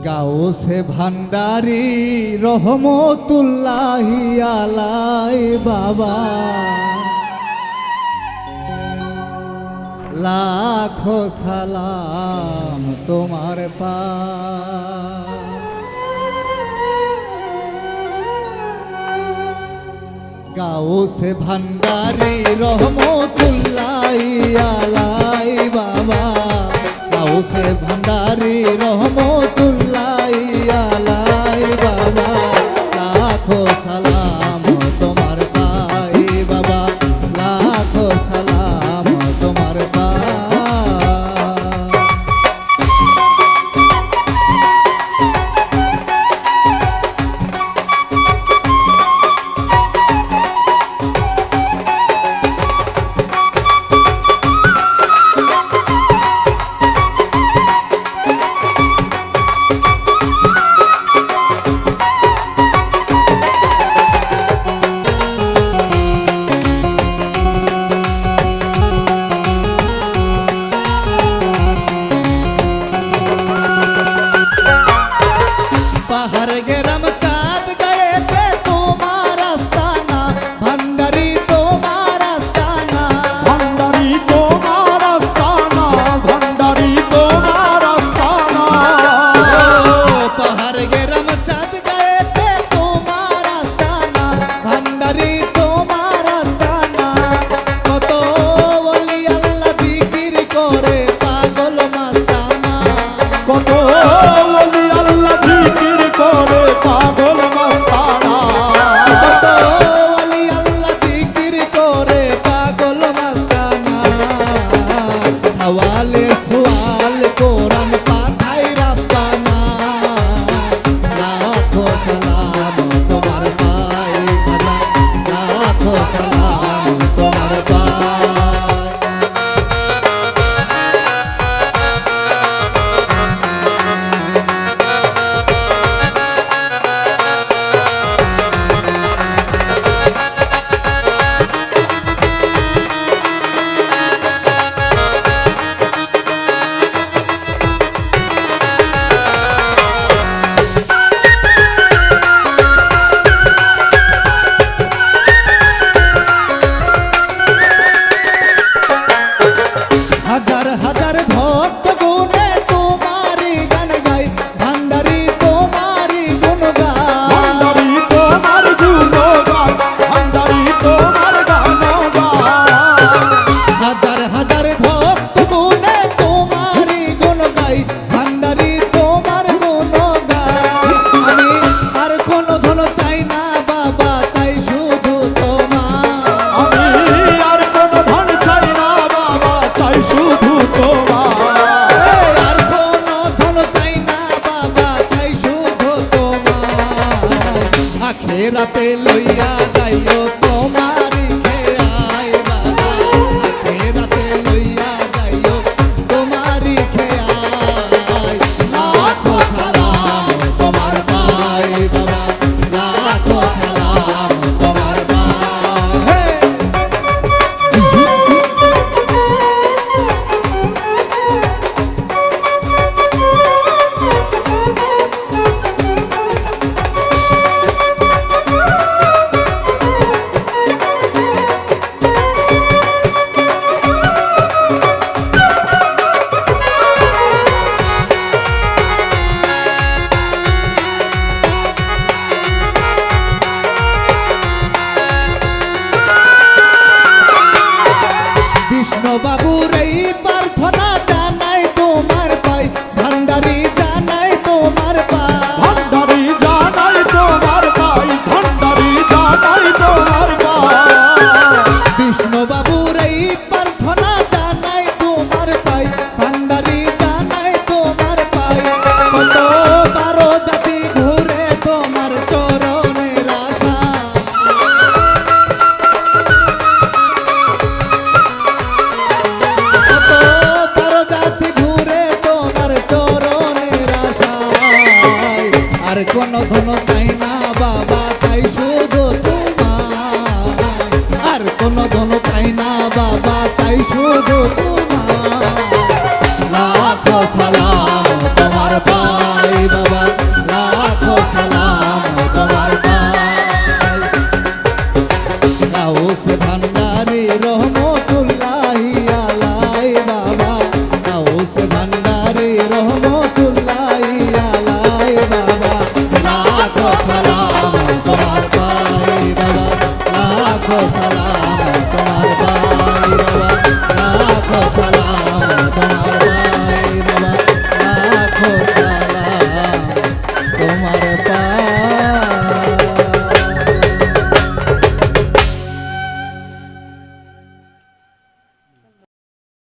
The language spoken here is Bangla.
গাউসে ভান্ডারি রহমতুল্লাহি আলাই বাবা, লাখো সালাম তোমার পায়। গাউসে ভান্ডারি রহমতুল্লাহি আলাই বাবা, গাউসে ভান্ডারি রহমতুল্লাহি আলাই বাবা, লাখো সালাম তোমার পাই বাবা, লাখো সালাম তোমার পাই। রাতে লইয়া যাইও তোমারি খেয়াই বাবা, রাতে লইয়া যাইও তোমারি খেয়াই, লাখো সালাম তোমার পাই বাবা, লাখো সালাম তোমার পাই। বাবুর এই প্রার্থনা জানাই তোমার পাই, ভান্ডারি জানাই তোমার পাই, ভান্ডারি জানাই তোমার পাই, ভান্ডারি জানাই তোমার পাই। বিষ্ণু বাবুর এই প্রার্থনা জানাই তোমার পাই, ভান্ডারি জানাই তোমার পাই। কত 12 জাতি ঘুরে তোমার চরণের আশা, কোন ধন